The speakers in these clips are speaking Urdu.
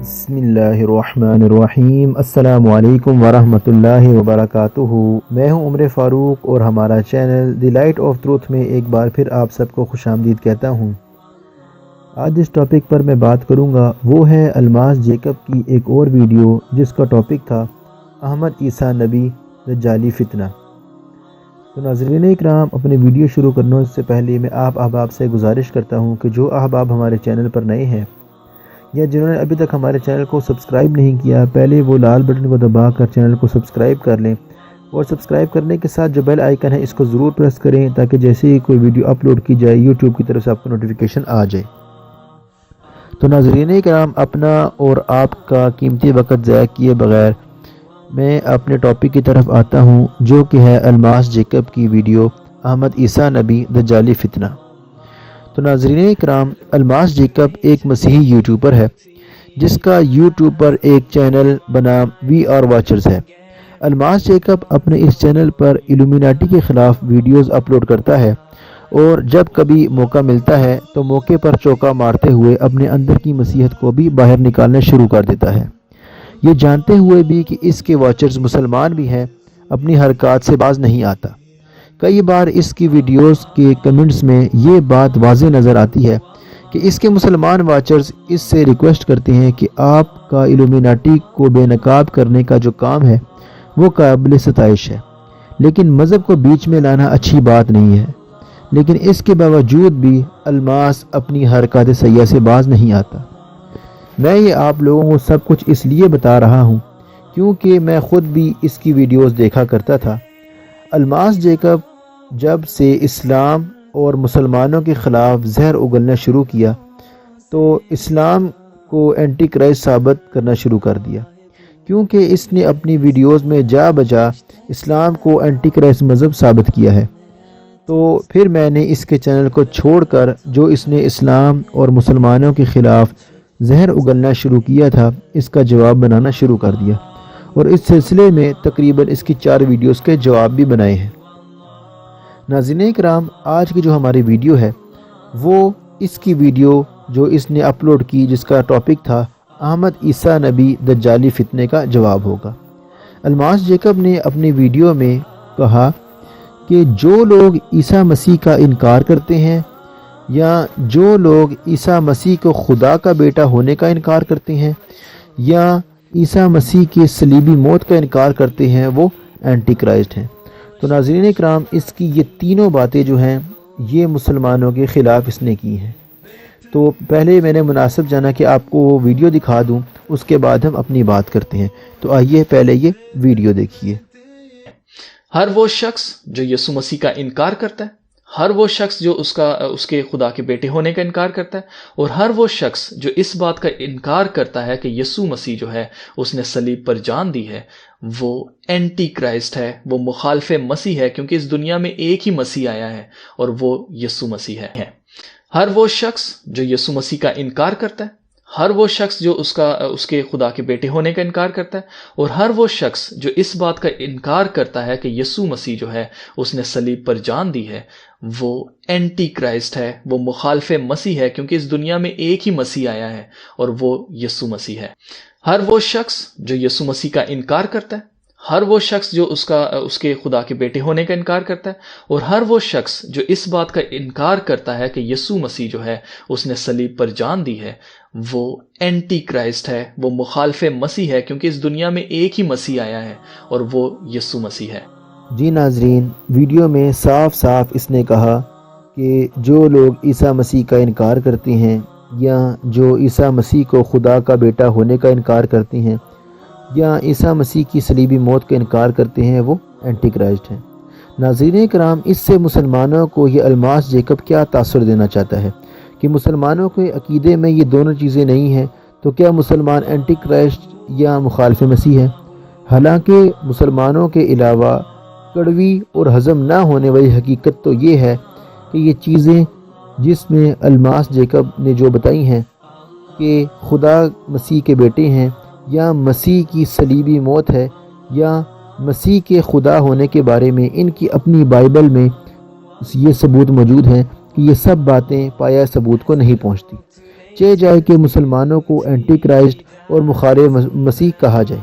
بسم اللہ الرحمن الرحیم۔ السلام علیکم ورحمۃ اللہ وبرکاتہ۔ میں ہوں عمر فاروق اور ہمارا channel the light of truth میں ایک بار پھر آپ سب کو خوش آمدید کہتا ہوں۔ آج جس ٹاپک پر میں بات کروں گا وہ ہے الماس جیکب کی ایک اور ویڈیو جس کا ٹاپک تھا احمد عیسیٰ نبی دجالی فتنہ۔ تو ناظرین اکرام، اپنے ویڈیو شروع کرنے سے پہلے میں آپ احباب سے گزارش کرتا ہوں کہ جو احباب ہمارے چینل پر نئے ہیں یا جنہوں نے ابھی تک ہمارے چینل کو سبسکرائب نہیں کیا، پہلے وہ لال بٹن کو دبا کر چینل کو سبسکرائب کر لیں اور سبسکرائب کرنے کے ساتھ جو بیل آئیکن ہے اس کو ضرور پریس کریں تاکہ جیسے ہی کوئی ویڈیو اپلوڈ کی جائے یوٹیوب کی طرف سے آپ کو نوٹیفیکیشن آ جائے۔ تو ناظرین کرام، اپنا اور آپ کا قیمتی وقت ضائع کیے بغیر میں اپنے ٹاپک کی طرف آتا ہوں، جو کہ ہے الماس جیکب کی ویڈیو احمد عیسیٰ نبی دجالی فتنہ۔ تو ناظرین اکرام، الماس جیکب ایک مسیحی یوٹیوبر ہے جس کا یوٹیوب پر ایک چینل بنام وی آر واچرز ہے۔ الماس جیکب اپنے اس چینل پر الومیناٹی کے خلاف ویڈیوز اپلوڈ کرتا ہے اور جب کبھی موقع ملتا ہے تو موقع پر چوکا مارتے ہوئے اپنے اندر کی مسیحیت کو بھی باہر نکالنا شروع کر دیتا ہے، یہ جانتے ہوئے بھی کہ اس کے واچرز مسلمان بھی ہیں، اپنی حرکات سے باز نہیں آتا۔ کئی بار اس کی ویڈیوز کے کمنٹس میں یہ بات واضح نظر آتی ہے کہ اس کے مسلمان واچرز اس سے ریکویسٹ کرتے ہیں کہ آپ کا الومیناٹی کو بے نقاب کرنے کا جو کام ہے وہ قابل ستائش ہے، لیکن مذہب کو بیچ میں لانا اچھی بات نہیں ہے۔ لیکن اس کے باوجود بھی الماس اپنی حرکات سیاح سے باز نہیں آتا۔ میں یہ آپ لوگوں کو سب کچھ اس لیے بتا رہا ہوں کیونکہ میں خود بھی اس کی ویڈیوز دیکھا کرتا تھا۔ الماس جیکب جب سے اسلام اور مسلمانوں کے خلاف زہر اگلنا شروع کیا تو اسلام کو اینٹی کرائسٹ ثابت کرنا شروع کر دیا، کیونکہ اس نے اپنی ویڈیوز میں جا بجا اسلام کو اینٹی کرائسٹ مذہب ثابت کیا ہے۔ تو پھر میں نے اس کے چینل کو چھوڑ کر جو اس نے اسلام اور مسلمانوں کے خلاف زہر اگلنا شروع کیا تھا اس کا جواب بنانا شروع کر دیا، اور اس سلسلے میں تقریباً اس کی 4 ویڈیوز کے جواب بھی بنائے ہیں۔ ناظرین کرام، آج کی جو ہماری ویڈیو ہے وہ اس کی ویڈیو جو اس نے اپلوڈ کی جس کا ٹاپک تھا احمد عیسیٰ نبی دجالی فتنے کا جواب ہوگا۔ الماس جیکب نے اپنی ویڈیو میں کہا کہ جو لوگ عیسیٰ مسیح کا انکار کرتے ہیں یا جو لوگ عیسیٰ مسیح کو خدا کا بیٹا ہونے کا انکار کرتے ہیں یا عیسیٰ مسیح کی صلیبی موت کا انکار کرتے ہیں وہ اینٹی کرائسٹ ہیں۔ تو ناظرین اکرام، اس کی یہ تینوں باتیں جو ہیں یہ مسلمانوں کے خلاف اس نے کی ہیں۔ تو پہلے میں نے مناسب جانا کہ آپ کو وہ ویڈیو دکھا دوں، اس کے بعد ہم اپنی بات کرتے ہیں۔ تو آئیے پہلے یہ ویڈیو دیکھیے۔ ہر وہ شخص جو یسوع مسیح کا انکار کرتا ہے، ہر وہ شخص جو اس کے خدا کے بیٹے ہونے کا انکار کرتا ہے، اور ہر وہ شخص جو اس بات کا انکار کرتا ہے کہ یسوع مسیح جو ہے اس نے صلیب پر جان دی ہے، وہ اینٹی کرائسٹ ہے، وہ مخالف مسیح ہے، کیونکہ اس دنیا میں ایک ہی مسیح آیا ہے اور وہ یسوع مسیح ہے۔ ہر وہ شخص جو یسوع مسیح کا انکار کرتا ہے، ہر وہ شخص جو اس کے خدا کے بیٹے ہونے کا انکار کرتا ہے، اور ہر وہ شخص جو اس بات کا انکار کرتا ہے کہ یسوع مسیح جو ہے اس نے صلیب پر جان دی ہے، وہ اینٹی کرائسٹ ہے، وہ مخالف مسیح ہے، کیونکہ اس دنیا میں ایک ہی مسیح آیا ہے اور وہ یسوع مسیح ہے۔ ہر وہ شخص جو یسوع مسیح کا انکار کرتا ہے، ہر وہ شخص جو اس کے خدا کے بیٹے ہونے کا انکار کرتا ہے، اور ہر وہ شخص جو اس بات کا انکار کرتا ہے کہ یسوع مسیح جو ہے اس نے صلیب پر جان دی ہے، وہ اینٹی کرائسٹ ہے، وہ مخالف مسیح ہے، کیونکہ اس دنیا میں ایک ہی مسیح آیا ہے اور وہ یسوع مسیح ہے۔ جی ناظرین، ویڈیو میں صاف صاف اس نے کہا کہ جو لوگ عیسیٰ مسیح کا انکار کرتے ہیں یا جو عیسیٰ مسیح کو خدا کا بیٹا ہونے کا انکار کرتے ہیں یا عیسیٰ مسیح کی صلیبی موت کا انکار کرتے ہیں وہ اینٹی کرائسٹ ہیں۔ ناظرین کرام، اس سے مسلمانوں کو یہ الماس جیکب کیا تاثر دینا چاہتا ہے کہ مسلمانوں کے عقیدے میں یہ دونوں چیزیں نہیں ہیں، تو کیا مسلمان اینٹی کرائسٹ یا مخالف مسیح ہے؟ حالانکہ مسلمانوں کے علاوہ کڑوی اور ہضم نہ ہونے والی حقیقت تو یہ ہے کہ یہ چیزیں جس میں الماس جیکب نے جو بتائی ہیں کہ خدا مسیح کے بیٹے ہیں یا مسیح کی صلیبی موت ہے یا مسیح کے خدا ہونے کے بارے میں ان کی اپنی بائبل میں یہ ثبوت موجود ہیں کہ یہ سب باتیں پایہ ثبوت کو نہیں پہنچتی۔ چاہے جائے کہ مسلمانوں کو اینٹی کرائسٹ اور مخالف مسیح کہا جائے۔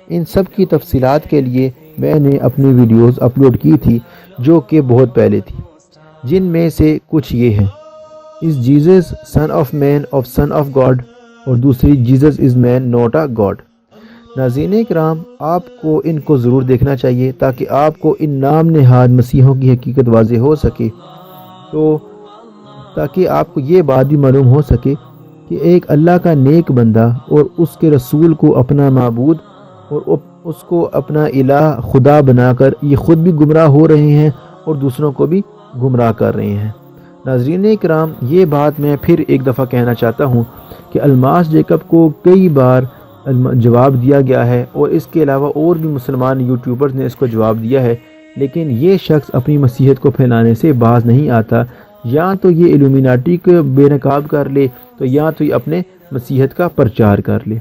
ان سب کی تفصیلات کے لیے میں نے اپنی ویڈیوز اپلوڈ کی تھی جو کہ بہت پہلے تھی، جن میں سے کچھ یہ ہیں: is Jesus son of man of son of God, اور دوسری Jesus is man not a God. ناظرین کرام، آپ کو ان کو ضرور دیکھنا چاہیے تاکہ آپ کو ان نام نہاد مسیحوں کی حقیقت واضح ہو سکے، تاکہ آپ کو یہ بات بھی معلوم ہو سکے کہ ایک اللہ کا نیک بندہ اور اس کے رسول کو اپنا معبود اور اس کو اپنا الہ خدا بنا کر یہ خود بھی گمراہ ہو رہے ہیں اور دوسروں کو بھی گمراہ کر رہے ہیں۔ ناظرین کرام، یہ بات میں پھر ایک دفعہ کہنا چاہتا ہوں کہ الماس جیکب کو کئی بار جواب دیا گیا ہے، اور اس کے علاوہ اور بھی مسلمان یوٹیوبرز نے اس کو جواب دیا ہے، لیکن یہ شخص اپنی مسیحیت کو پھیلانے سے باز نہیں آتا۔ یا تو یہ الومیناٹی کو بے نقاب کر لے، تو یا تو یہ اپنے مسیحیت کا پرچار کر لے۔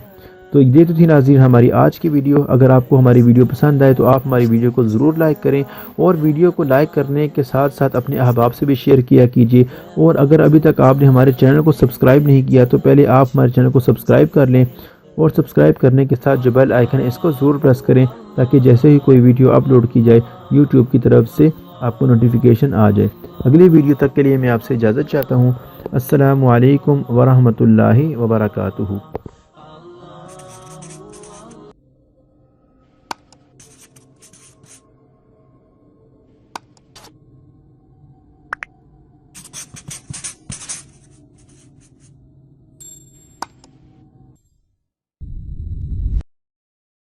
تو یہ تو تھی ناظرین ہماری آج کی ویڈیو۔ اگر آپ کو ہماری ویڈیو پسند آئے تو آپ ہماری ویڈیو کو ضرور لائک کریں، اور ویڈیو کو لائک کرنے کے ساتھ ساتھ اپنے احباب سے بھی شیئر کیا کیجیے۔ اور اگر ابھی تک آپ نے ہمارے چینل کو سبسکرائب نہیں کیا تو پہلے آپ ہمارے چینل کو سبسکرائب کر لیں، اور سبسکرائب کرنے کے ساتھ جو بیل آئیکن ہے اس کو ضرور پریس کریں، تاکہ جیسے ہی کوئی ویڈیو اپلوڈ کی جائے یوٹیوب کی طرف سے آپ کو نوٹیفیکیشن آ جائے۔ اگلی ویڈیو تک کے لیے میں آپ سے اجازت چاہتا ہوں۔ السلام علیکم ورحمۃ اللہ وبرکاتہ۔